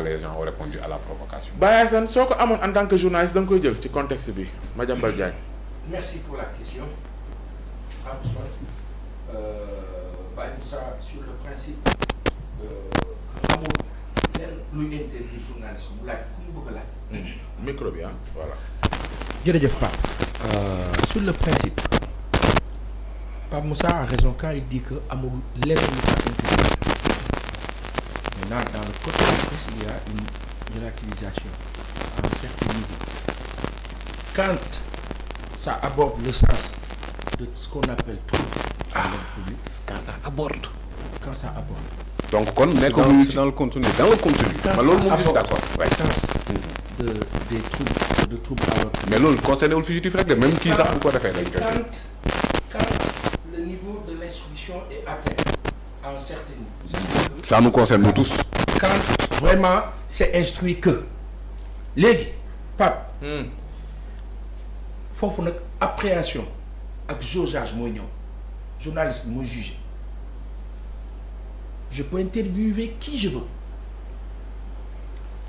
les gens ont répondu à la provocation. Baye Assane soo ko amoon en tant que journaliste da nga koy jël ci contexte bi Madiambal Diagne. Merci pour la question. Baye Moussa, sur le principe amul lenn luy interdire journaliste mu laaj ku mu bëgg a laaj. micro bi voilà. jërëjëf Pape. Sur le principe Pape Moussa a raison quand il dit que amul lenn lu ko interdire. Maintenant dans le code de la presse il y a une relativisation à un certain niveau. Quand ça aborde le sens de ce qu'on appelle trouble à l'ordre public. Quand ça aborde. Quand ça aborde. donc kon nekkul ci dans le contenu. dans le contenu. ma loolu moom gis d'accord. le sens des troubles à l'ordre public. mais loolu concerné wul fugitif rek de même kii sax bu ko defee dañ koy. Quand le niveau de l'instruction est atteint à un certain niveau. ça nous concerne nous tous. Quand vraiment c'est instruit que léegi Pape. foofu nag appréhension ak jaugeage mooy ñëw journaliste bi mooy juger je peux interviewer qui je veux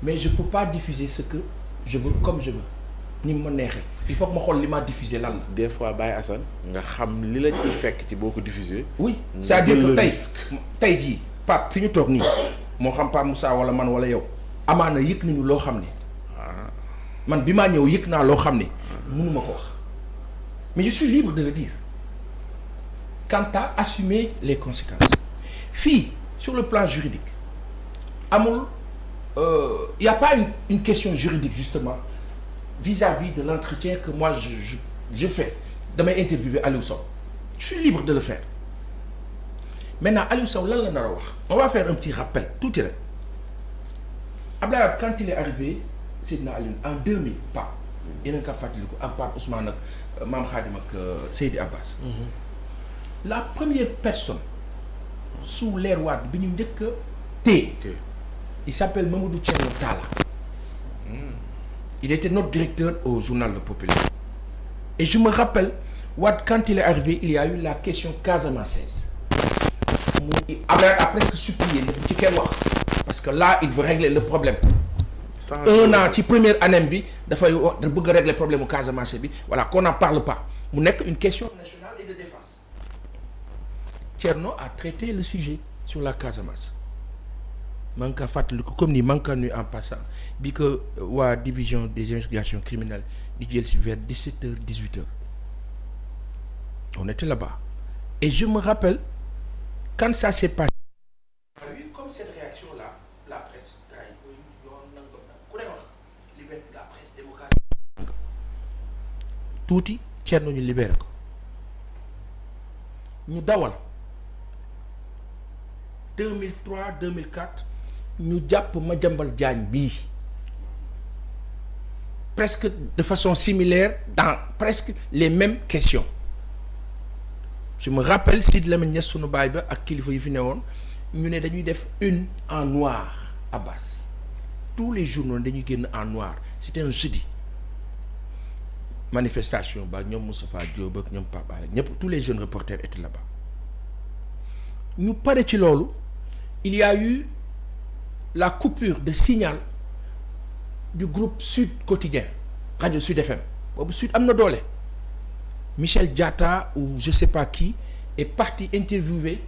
mais je peux pas diffuser ce que je veux comme je veux ni ma neexee il faut que ma xool li ma diffuser lan la. des fois Baye Assane nga xam li la ciy fekk ci boo ko diffuser. oui c'est-à-dire que tey jii Pape fi ñu toog nii moo xam Pape Moussa wala man wala yow amaana yëg nañu loo xam ne man bi maa ñëw yëg naa loo xam ne mënuma ko wax mais je suis libre de le dire quant à assumer les conséquences fii sur le plan juridique amul y a pas une question juridique justement vis-à-vis de l'entretien que moi je fais damay interviewer Aliou Sow je suis libre de le faire maintenant Aliou Sow lan la nar a wax on va faire un petit rappel tuuti rek Abdoulaye Wade quand il est arrivé Seydina Aliou en 2000 Pape yéen a ngi ko fàttaliku ak Pape Ousmane ak Mame Khadim ak Seydi Abbas. La première personne sous l'ère Wade bi ñu njëkk a téye il s'appelle Mamadou Thierno Talla. Il était notre directeur au journal Le Populaire et je me rappelle Wade quand il est arrivé il y a eu la question casamançaise mu Abdoulaye a presque supplié ne bu ci kenn wax parce que là il veut régler le problème. un an ci première année bi dafay wax da bëgg a régler problème mu Casamance bi voilà qu'on n'en parle pas mu nekk une question nationale et de défense. Thierno a traité le sujet sur la Casamance maa ngi ko fàttaliku comme ni maa ngi ko nuyu en passant bi que waa division des investigations criminelles di jël si vers 17h 18h on était là-bas et je me rappelle quand ça s'est passé. Comme cette réaction là la presse gars yi yoon nangam ku ne wax liberté de la presse démocratie tuuti Thierno ñu libéré ko ñu dawal 2003 2004 ñu jàpp Madiambal Diagne bii presque de façon similaire dans presque les mêmes questions je me rappelle Sidy Lamine Niass sunu baay ba ak kilifa yi fi newoon ñu ne dañuy def une en noir Abbas tous les journaux dañuy génn en noir c'était un jeudi manifestation ba ñoom Moustapha Diop ak ñoom Pape Alé ñëpp tous les jeunes reporters étaient là-bas ñu pare ci loolu il y a eu la coupure de signal du groupe Sud Quotidien radio Sud FM boobu Sud am na doole Michel Diatta ou je sais pas qui est parti interviewer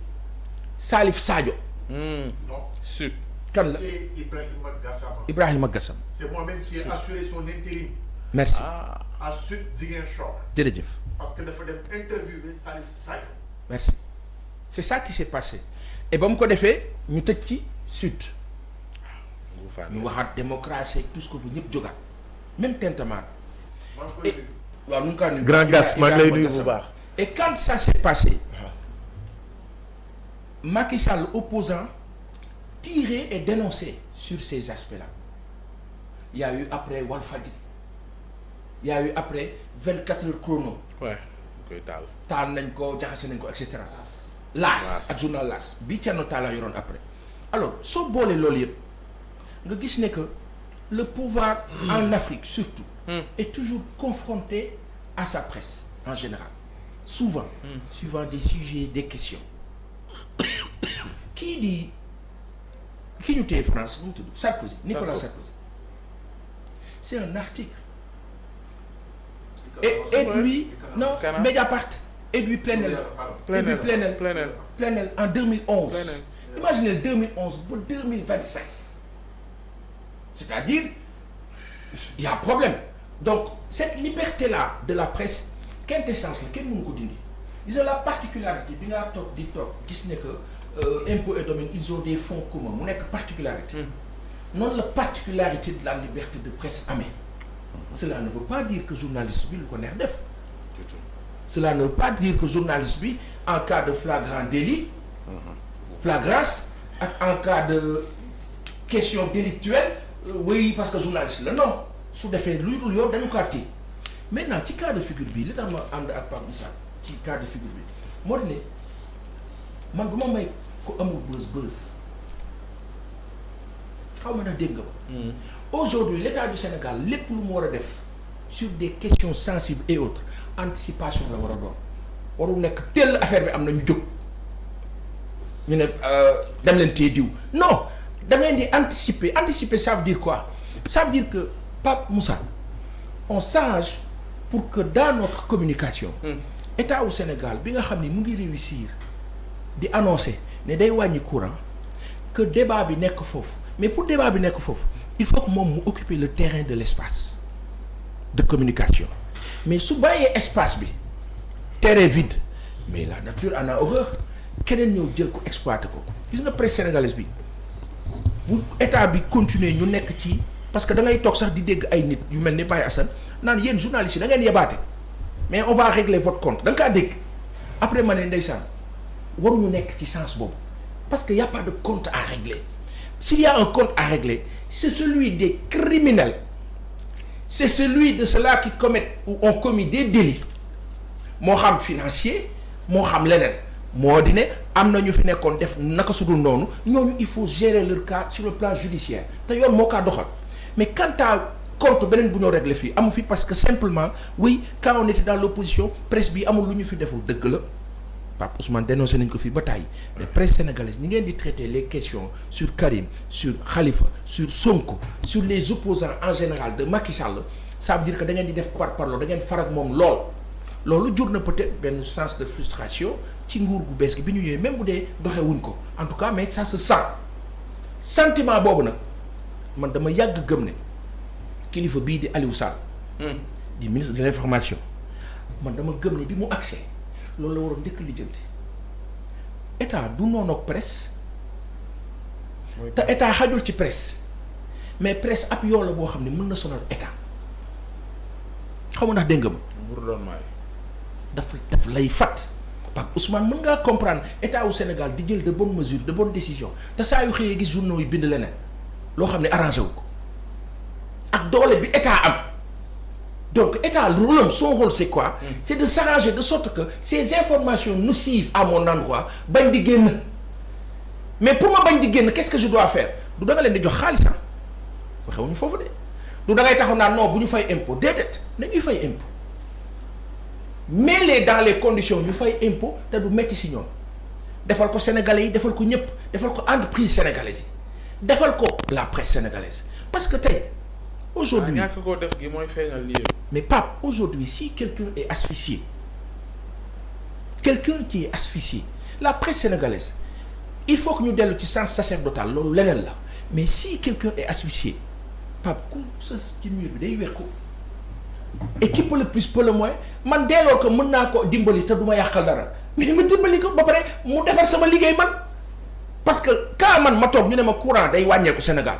Salif Sadio. Non. Sud. Kan la C'était Ibrahima Gassama. Ibrahima Gassama. C'est moi-même qui ai assuré son intérim Merci à Sud Ziguinchor. jërëjëf Parce que dafa dem interviewer Salif Sadio. merci c'est ça qui s'est passé et ba mu ko defee ñu tëj ci Sud ñu waxaat démocratie ak tout ce que vous ñëpp jógaat même tintamarre maa ngi koy nuyu. waaw nu ngi kaa nuyu Grand Gas maa ngi lay nuyu bu baax. et quand ça s'est passé Macky Sall opposant tirait et dénonçait sur ces aspects-là il y a eu après Walfadjri il y a eu après 24 heures chrono ouais koy taal. taal nañ ko jaxase nañ ko et cetera L'As ak journal L'As bi Thierno Talla yoroon après alors soo boolee loolu yëpp nga gis ne que le pouvoir en Afrique surtout est toujours confronté à sa presse en général souvent suivant des sujets des questions kii di ki ñu téye France nu mu tudd Sarkozy Nicolas Sarkozy c'est un article et lui non Mediapart et lui Plenel en 2011 imaginez 2011 ba 2025 c'est-à-dire il y a problème donc cette liberté là de la presse quintessence la kenn mënu ko dindi gis nga la particularité bi nga toog di toog gis ne que impôts et domaines ils ont des fonds communs mu nekk particularité noonu la particularité de la liberté de presse amee cela ne veut pas dire que journaliste bi lu ko neex def cela ne veut pas dire que journaliste bi en cas de flagrant délit flagrance ak en cas de question délictuelle oui parce que journaliste la non su defee luy dul yoon dañu kaa téye maintenant ci cas de figure bi li tax ma ànd ak Pape Moussa ci cas de figure bi moo di ne man du ma may ko amul buzz xaw ma na dégg nga ma aujourd'hui l'État du Sénégal lépp lu mu war a def sur des questions sensibles et autres anticipation la war a doon warul nekk telle affaire bi am na ñu jóg ñu ne dem leen téye diw non da ngeen di anticiper ça veut dire quoi ça veut dire que Pape Moussa on s'arrange pour que dans notre communication État au Sénégal bi nga xam ni mu ngi réussir di annoncer ne day wàññi courant que débat bi nekk foofu mais pour débat bi nekk foofu il faut que moom mu occuper le terrain de l'espace de communication mais su bàyyee espace bi terrain vide mais la nature en a horreur keneen ñëw jël ko exploiter ko gis nga presse sénégalaise bi bu état bi continuer ñu nekk ci parce que da ngay toog sax di dégg ay nit yu mel ni Baye Assane naan yéen journalistes yi da ngeen yebaate mais on va régler votre compte da nga kaa dégg après ma ne ndeysaan waruñu nekk ci sens boobu parce que y a pas de compte à régler s'il y a un compte à régler c'est celui des criminels c'est celui de ceux-là qui commettent ou ont commis des délits moo xam financier moo xam leneen moo di ne am na ñu fi nekkoon def naka sudul noonu ñooñu il faut gérer leur cas sur le plan judiciaire te yoon moo kaa doxal mais quant à compte beneen bu ñoo régler fii amu fi parce que simplement oui quand on était dans l'opposition presse bi amul lu ñu fi deful dëgg la Pape Ousmane dénoncé nañ ko fii ba tàyyi mais presse sénégalaise ni ngeen di traiter les questions sur Karim sur Khalifa sur Sonko sur les opposants en général de Macky Sall ça veut dire que da ngeen di def parparloo da ngeen farag moom loolu jur na peut-être benn sens de frustration ci nguur gu bees gi bi ñu ñëwee même bu dee doxewuñ ko en tout cas mais ça se sent sentiment boobu nag man dama yàgg gëm ne kilifa bii di Aliou Sall di ministre de l'information man dama gëm ne bi mu accès loolu la waroon njëkk lijjanti état du noonu ak presse te état xajul ci presse mais presse ab yoo la boo xam ne mën na sonal état xaw ma ndax dégg nga ma daf lay fat Pape Ousmane mën ngaa comprendre état au Sénégal di jël de bonnes mesures de bonnes décisions te saa yu xëyee gis journaux yi bind leneen loo xam ne arrangé wu ko ak doole bi état am donc état rôle son rôle c'est quoi c'est de s'arranger de sorte que ces informations nocives à mon endroit bañ di génn mais pour ma bañ di génn qu'est-ce que je dois faire du da nga leen di jox xaalis waxewuñu foofu de du da ngay taxaw naan non bu ñu fay impôt déedéet nañuy fay impôt mais dans les conditions ñu fay impôt te du metti si ñoom defal ko sénégalais yi defal ko ñëpp defal ko entreprise sénégalaise yi defal ko la presse sénégalaise parce que tey aujourd'hui ñàkk koo def gi mooy feeñal lii mais Pape aujourd'hui si quelqu'un est asphyxié quelqu'un qui est asphyxié la presse sénégalaise il faut que ñu dellu ci sens sacerdotal loolu leneen la mais si quelqu'un est asphyxié Pape ku sës ci mur bi day wex ko et qui peut le plus peut le moins man delloo ko mën naa ko dimbali te du ma yàqal dara mais ma dimbali ko ba pare mu defar sama liggéey man parce que quand man ma toog ñu ne ma courant day wàññeeku Sénégal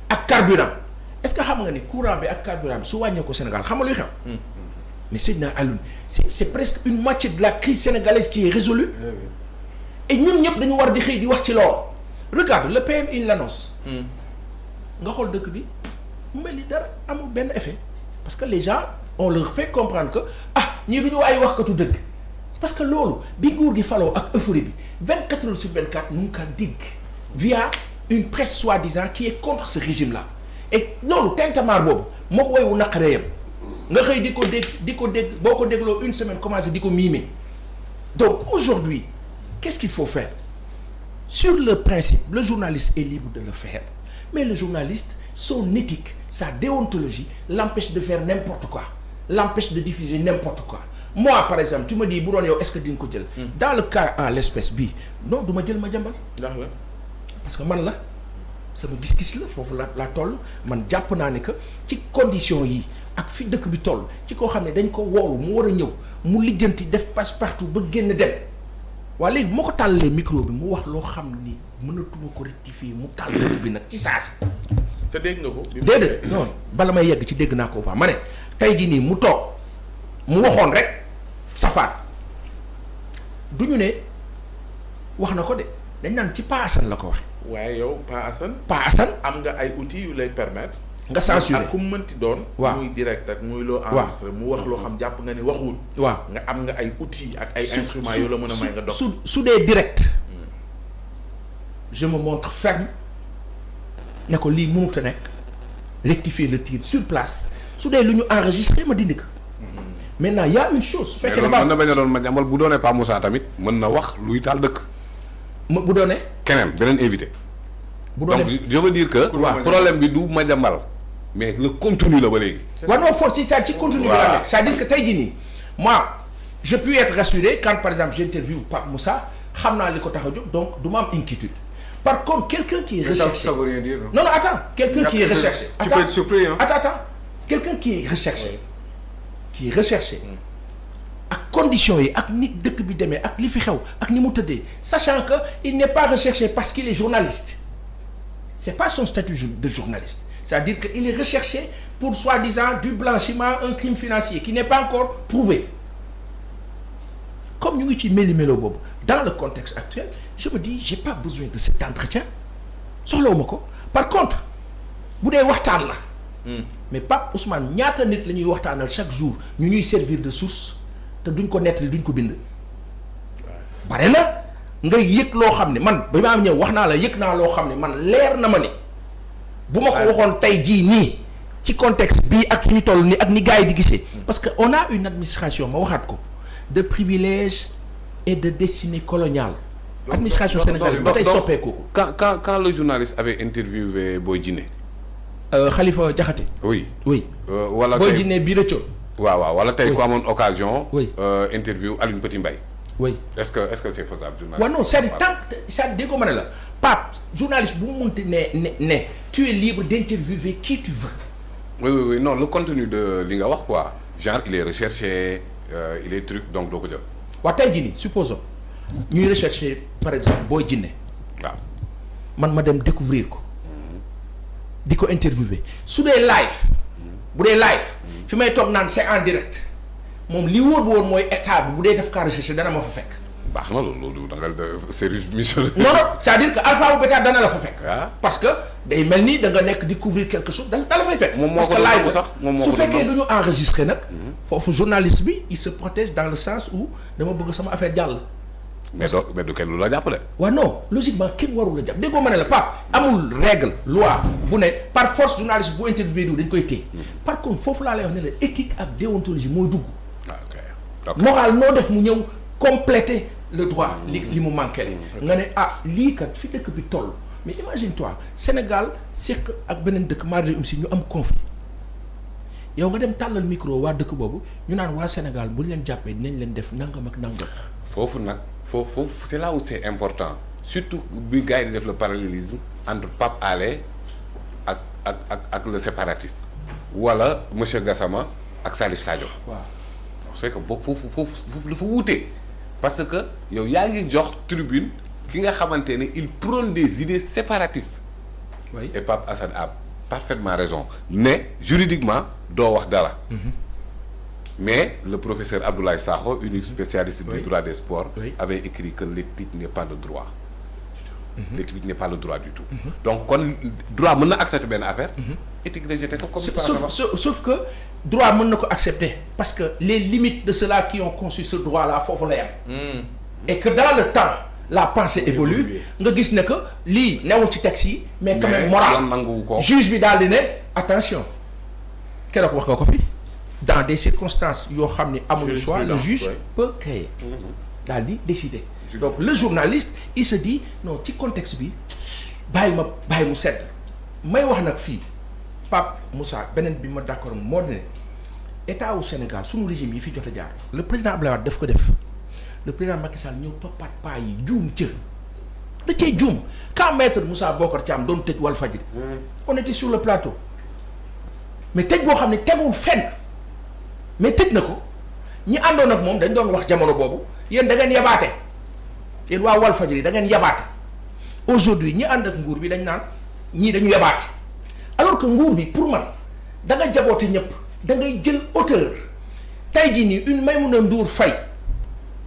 ak carburant est-ce que xam nga ni courant bi ak carburant bi su wàññeeku Sénégal xam nga luy xew mais Seydina Alioune c'est presque une moitié de la crise sénégalaise qui est résolue et ñun ñëpp dañu war di xëy di wax ci loolu regarde le PM il l'annonce nga xool dëkk bi mu mel ni dara amul benn effet parce que les gens on leur fait comprendre que ñii du ñu ay waxkatu dëgg parce que loolu bi nguur gi faloo ak euphorie bi 24 heures sur 24 ñu ngi ko dégg via une presse soi-disant qui est contre ce régime là et loolu tintamarre boobu moo ko woy wu naqaree yam nga xëy di ko dégg boo ko dégloo une semaine commencé di ko mimer donc aujourd'hui qu'est-ce qu'il faut faire sur le principe le journaliste est libre de le faire mais le journaliste son éthique sa déontologie l'empêche de faire n'importe quoi l'empêche de diffuser n'importe quoi moi par exemple tu me dis bu doon yow est-ce que di nga ko jël dans le cas en l'espèce bi non du ma jël Madiambal ndax la parce que man la sama gis-gis la foofu la toll man jàpp naa ne que ci condition yi ak fi dëkk bi toll ci koo xam ne dañ ko woolu mu war a ñëw mu lijjanti def passe-partout ba génn dem waa léegi moo ko tàllalee micro bi mu wax loo xam ni mënatuma ko rectifier mu tàll dëkk bi nag ci saasi te dégg nga ko. déedéet non bala may yegg ci dégg naa ko ba ma ne tey jii nii mu toog mu waxoon rek safaat du ñu ne wax na ko de dañ naan ci Pa Assane la ko waxe waaye yow Pa Assane. Pa Assane am nga ay outils yu lay permettre. nga censurer ak ku mu mënti doon. waaw muy direct ak muy loo enregistré mu wax loo xam jàpp nga ni waxuwul. waaw nga am nga ay outils ak ay instruments yoo la mën a may nga dox. su dee direct je me montre ferme ne ko lii mënut a nekk rectifier le tir sur place su dee lu ñu enregistré ma dindi ko maintenant y a une chose. su fekkee dafa mën na bañ a doon Madiambal bu doonee Pa Moussa tamit mën na wax luy taal dëkk. bu doonee. keneen beneen invité. bu doonee donc je veux dire que. waaw problème bi du Madiambal mais le contenu la ba léegi. waaw non foofu ci contenu bi la nekk c'est-à-dire que tey jii nii moi je puis être rassuré quand par exemple j'interviewe Pape Moussa xam naa li ko tax a jóg donc du ma am inquiétude par contre quelqu'un qui est recherché ça veut rien dire. non attends quelqu'un qui est recherché tu peux être surpris hein. attends quelqu'un qui est recherché ak conditions yi ak ni dëkk bi demee ak li fi xew ak ni mu tëddee sachant que il n'est pas recherché parce qu'il est journaliste c'est pas son statut de journaliste c'est-à-dire que il est recherché pour soi-disant du blanchiment un crime financier qui n'est pas encore prouvé comme ñu ngi ci méli-mélo boobu dans le contexte actuel je me dis j'ai pas besoin de cet entretien soxlawuma ko par contre bu dee waxtaan la mais Pape Ousmane ñaata nit la ñuy waxtaanal chaque jour ñu ñuy servir de source te duñ ko nettali duñ ko bind bare na ngay yëg loo xam ne man ba ma am ñëw wax naa la yëg naa loo xam ne man leer na ma ni bu ma ko waxoon tey jii nii ci contexte bii ak fi ñu toll nii ak ni gars yi di gisee parce que on a une administration ma waxaat ko de privilèges et de destinée coloniale administration sénégalaise ba tey soppeeku ko quand le journaliste avait interviewé Boy Djiné Khalifa Diakhaté oui wala Boy Djiné bii rëccoon waaw wala tey ku amoon occasion oui interview Alioune Petit Mbaye oui est-ce que c'est faisable journaliste waaw non c'est-à-dire tant ça dégg ko ma ne la Pape journaliste bu mu munti ne tu es libre d'interviewer qui tu veux oui non le contenu de li nga wax quoi genre il est recherché il est truc donc doo ko jël waaw tey jii nii supposons ñuy rechercher par exemple Boy Djiné waaw man ma dem découvrir ko di ko interviewer su dee live bu dee live fi may toog naan c'est en direct moom li wóor bu woon mooy état bi bu dee def cas recherché dana ma fa fekk. baax na loolu da nga service mission. non c'est-à-dire que alpha ou bêta dana la fa fekk. Ah. parce que day mel ni da nga nekk découvrir quelque chose da la fay fekk. moom moo parce ko que live sax moom moo su ko fekkee doon lu ñu enregistré nag. foofu journaliste bi il se protège dans le sens où dama bëgg sama affaire jàll. mais du kenn lu la jàpp de. waaw non logiquement kenn warul la jàpp déggoo ma ne la Pape amul règle loi bu ne par force journaliste bu interview dañ koy téye par contre foofu laa lay wax ne la éthique ak déontologie mooy dugg. ok moral noo def mu ñëw compléter le droit li mu manqué nga ne lii kat fi dëkk bi toll mais imagine toi Sénégal seq ak beneen dëkk mardi si ñu am conflit yow nga dem tàllal micro waa dëkk boobu ñu naan waa Sénégal bu ñu leen jàppee dinañ leen def nangam ak nangam. foofu nag foofu c'est là où c'est important surtout bi gars yi di def le parallélisme entre Pape Alé ak le séparatiste wala monsieur Gassama ak Salif Sadio. waaw c'est que boobu foofu dafa wuute parce que yow yaa ngi jox tribune ki nga xamante ne il prône des idées séparatistes. oui et Pape Assane a parfaitement raison ne juridiquement doo wax dara. Mais le professeur Abdoulaye Sakho, unique spécialiste du droit des sports, avait écrit que l'éthique n'est pas le droit. L'éthique n'est pas le droit du tout. Donc, quand le droit peut accepter une affaire, éthique rejetée comme sauf que droit peut accepter parce que les limites de ceux-là qui ont conçu ce droit-là, faut les et que dans le temps, la pensée évolue. Nga gis ne que lii newul ci texte yi mais quand même moral juge bi daal di ne attention keroog wax nga ko fi. Dans des circonstances yoo xam ne amul choix le juge peut créer daal di décider donc le journaliste il se dit non ci contexte bi bàyyi mu sedd may wax nag fii Pape Moussa beneen bi ma d'accord moo ne état wu Sénégal sunu régime yi fi jot a jaar le président Abdoulaye Wade daf ko def le président Macky Sall ñëw toppaat paa yi juum ca da cay juum quand maître Moussa Bocar Thiam doon tëj Walfadjri on était sur le plateau mais tëj boo xam ne tegul fenn mais tëj na ko ñi àndoon ak moom dañ doon wax jamono boobu yéen da ngeen yabaate yéen waa Walfadjri da ngeen yabaate aujourd'hui ñi ànd ak nguur bi dañ naan ñii dañu yabaate alors que nguur bi pour man da nga jaboote ñëpp da ngay jël hauteur tey jii nii une Maïmouna Ndour Faye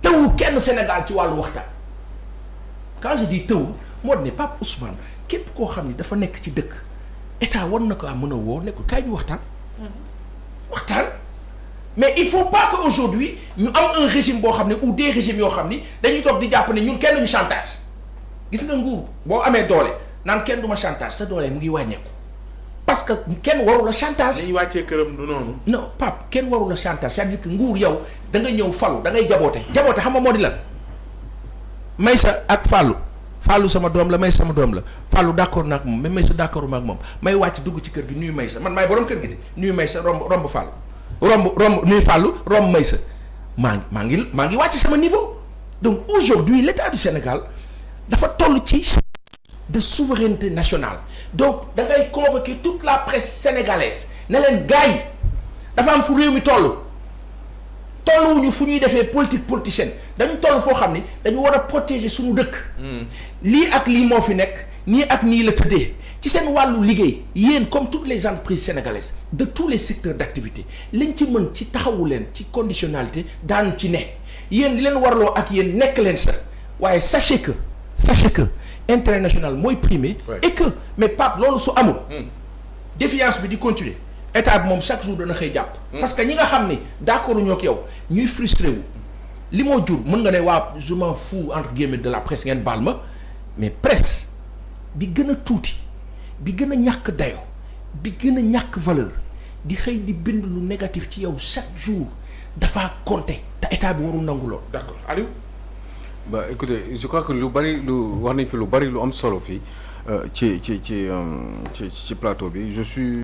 tëwul kenn Sénégal ci wàllu waxtaan quand je dis tëwul moo ne Pape Ousmane képp koo xam ni dafa nekk ci dëkk état war na ko mën a woo ne ko kaay ñu waxtaan. waxtaan mais il faut pas que aujourd'hui ñu am un régime boo xam ne ou des régimes yoo xam ni dañuy toog di jàpp ne ñun kenn ñu chantage gis nga nguur boo amee doole naan kenn du ma chantage sa doole mu ngi wàññeeku parce que kenn warul la chantage. dañuy wàccee këram du noonu. non Pape kenn warul la chantage c'est-à-dire que nguur yow da nga ñëw falu da ngay jaboote jaboote xam nga moo di lan Maysa ak Fallou sama doom la Maysa sama doom la Fallou d'accord na ak moom mais Maysa d'accord ma ak moom may wàcc dugg ci kër gi nuyu Maysa man maay borom kër gi de nuyu Maysa romb Fallou romb nuyu Fallou romb Maysa maa ngi wàcc sama niveau donc aujourd'hui l'état du Sénégal dafa toll ci de souveraineté nationale donc da ngay convoquer toute la presse sénégalaise ne leen gars yi dafa am fu réew mi tolluwuñu fu ñuy defee politique politicienne dañu toll foo xam ni dañu war a protéger suñu dëkk. lii ak lii moo fi nekk nii ak nii la tëddee ci seen wàllu liggéey yéen comme toutes les entreprises sénégalaises de tous les secteurs d'activité liñ ci mën ci taxawu leen ci conditionnalité daanu ci ne yéen li leen warloo ak yéen nekk leen sa waaye sachez que intérêt national mooy primé. et que mais Pape loolu su amul. défiance bi di continuer. état bi moom chaque jour dana xëy jàpp. parce que ñi nga xam ni d'accord ñoo ak yow ñuy frustré wu li moo jur mën nga ne waa je m'en fous entre guillemets de la presse ngeen baal ma mais presse bi gën a tuuti bi gën a ñàkk dayo bi gën a ñàkk valeur di xëy di bind lu négatif ci yow chaque jour dafa compter te état bi warul nangu lool. d'accord Aliou. Bah écoutez je crois que lu bari lu wax nañ fi lu bari lu am solo fii ci plateau bi je suis